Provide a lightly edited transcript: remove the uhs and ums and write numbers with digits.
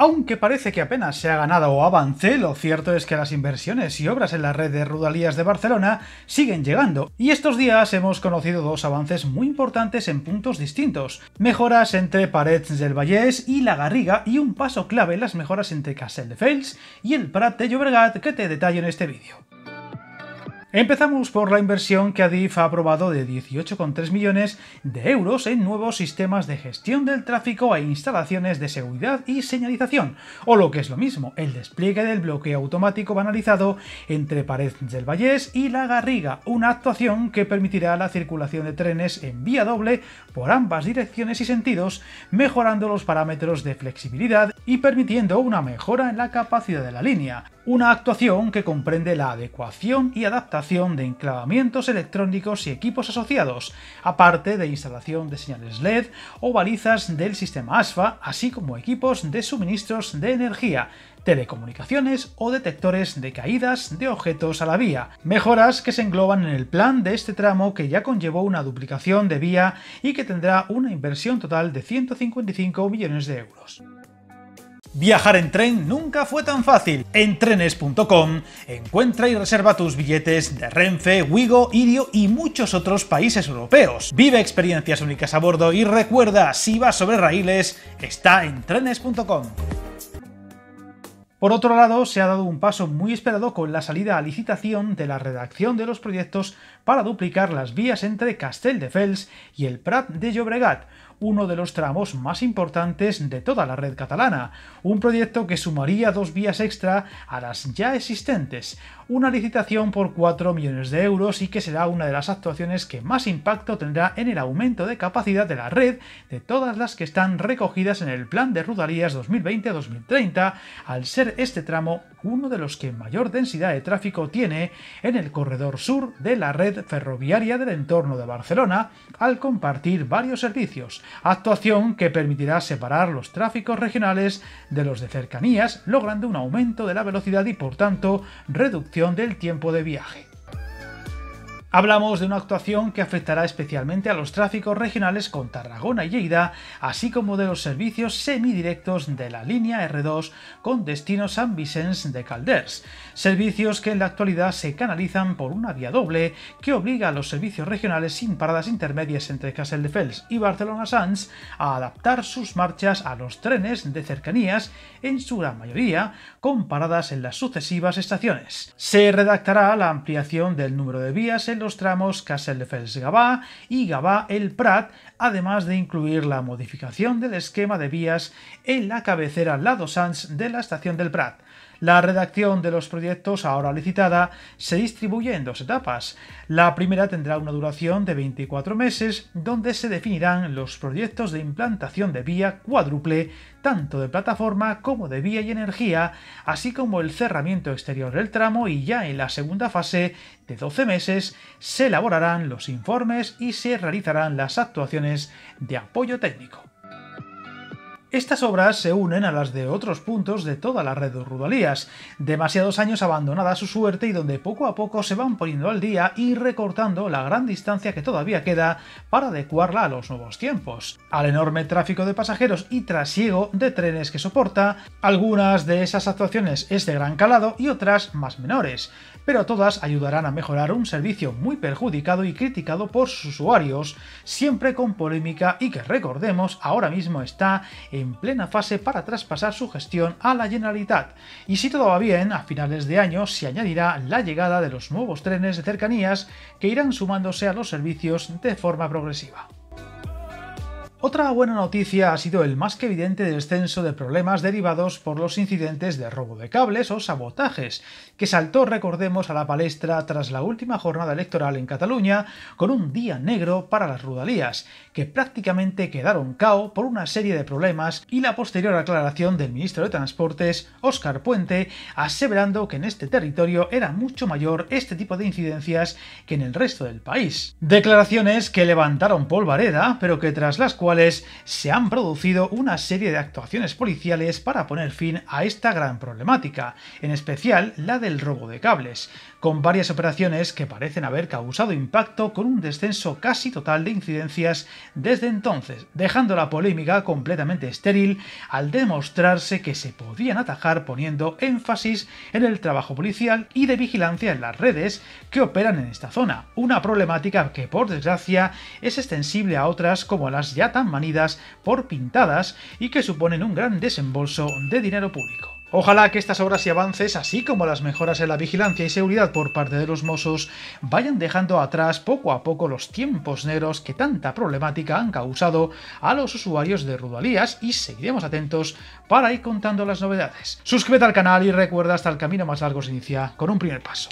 Aunque parece que apenas se ha ganado avance, lo cierto es que las inversiones y obras en la red de Rodalies de Barcelona siguen llegando, y estos días hemos conocido dos avances muy importantes en puntos distintos: mejoras entre Parets del Vallès y La Garriga, y un paso clave en las mejoras entre Castelldefels y el Prat de Llobregat, que te detallo en este vídeo. Empezamos por la inversión que Adif ha aprobado de 18,3 millones de euros en nuevos sistemas de gestión del tráfico e instalaciones de seguridad y señalización, o lo que es lo mismo, el despliegue del bloqueo automático banalizado entre Parets del Vallès y La Garriga, una actuación que permitirá la circulación de trenes en vía doble por ambas direcciones y sentidos, mejorando los parámetros de flexibilidad y permitiendo una mejora en la capacidad de la línea. Una actuación que comprende la adecuación y adaptación de enclavamientos electrónicos y equipos asociados, aparte de instalación de señales LED o balizas del sistema ASFA, así como equipos de suministros de energía, telecomunicaciones o detectores de caídas de objetos a la vía. Mejoras que se engloban en el plan de este tramo, que ya conllevó una duplicación de vía y que tendrá una inversión total de 155 millones de euros. Viajar en tren nunca fue tan fácil. En trenes.com encuentra y reserva tus billetes de Renfe, Wigo, Irio y muchos otros países europeos. Vive experiencias únicas a bordo y recuerda, si vas sobre raíles, está en trenes.com. Por otro lado, se ha dado un paso muy esperado con la salida a licitación de la redacción de los proyectos para duplicar las vías entre Castelldefels y el Prat de Llobregat, uno de los tramos más importantes de toda la red catalana, un proyecto que sumaría 2 vías extra a las ya existentes, una licitación por 4 millones de euros y que será una de las actuaciones que más impacto tendrá en el aumento de capacidad de la red de todas las que están recogidas en el Plan de Rodalies 2020-2030, al ser este tramo uno de los que mayor densidad de tráfico tiene en el corredor sur de la red ferroviaria del entorno de Barcelona, al compartir varios servicios, actuación que permitirá separar los tráficos regionales de los de cercanías, logrando un aumento de la velocidad y por tanto reducción del tiempo de viaje. Hablamos de una actuación que afectará especialmente a los tráficos regionales con Tarragona y Lleida, así como de los servicios semidirectos de la línea R2 con destino Sant Vicenç de Calders, servicios que en la actualidad se canalizan por una vía doble que obliga a los servicios regionales sin paradas intermedias entre Castelldefels y Barcelona-Sants a adaptar sus marchas a los trenes de cercanías, en su gran mayoría con paradas en las sucesivas estaciones. Se redactará la ampliación del número de vías en los tramos Castelldefels-Gavà y Gavà-El Prat, además de incluir la modificación del esquema de vías en la cabecera Lado Sants de la estación del Prat. La redacción de los proyectos, ahora licitada, se distribuye en 2 etapas. La primera tendrá una duración de 24 meses, donde se definirán los proyectos de implantación de vía cuádruple, tanto de plataforma como de vía y energía, así como el cerramiento exterior del tramo, y ya en la segunda fase, de 12 meses, se elaborarán los informes y se realizarán las actuaciones de apoyo técnico. Estas obras se unen a las de otros puntos de toda la red de Rodalies, demasiados años abandonada a su suerte y donde poco a poco se van poniendo al día y recortando la gran distancia que todavía queda para adecuarla a los nuevos tiempos, al enorme tráfico de pasajeros y trasiego de trenes que soporta. Algunas de esas actuaciones es de gran calado y otras más menores, pero todas ayudarán a mejorar un servicio muy perjudicado y criticado por sus usuarios, siempre con polémica, y que, recordemos, ahora mismo está en plena fase para traspasar su gestión a la Generalitat. Y si todo va bien, a finales de año se añadirá la llegada de los nuevos trenes de cercanías que irán sumándose a los servicios de forma progresiva. Otra buena noticia ha sido el más que evidente descenso de problemas derivados por los incidentes de robo de cables o sabotajes, que saltó, recordemos, a la palestra tras la última jornada electoral en Cataluña, con un día negro para las Rodalies, que prácticamente quedaron cao por una serie de problemas y la posterior aclaración del ministro de Transportes, Óscar Puente, aseverando que en este territorio era mucho mayor este tipo de incidencias que en el resto del país. Declaraciones que levantaron polvareda, pero que tras las cuales cuales se han producido una serie de actuaciones policiales para poner fin a esta gran problemática, en especial la del robo de cables, con varias operaciones que parecen haber causado impacto con un descenso casi total de incidencias desde entonces, dejando la polémica completamente estéril al demostrarse que se podían atajar poniendo énfasis en el trabajo policial y de vigilancia en las redes que operan en esta zona, una problemática que por desgracia es extensible a otras como las ya tan manidas por pintadas y que suponen un gran desembolso de dinero público. Ojalá que estas obras y avances, así como las mejoras en la vigilancia y seguridad por parte de los Mossos, vayan dejando atrás poco a poco los tiempos negros que tanta problemática han causado a los usuarios de Rodalies, y seguiremos atentos para ir contando las novedades. Suscríbete al canal y recuerda, hasta el camino más largo se inicia con un primer paso.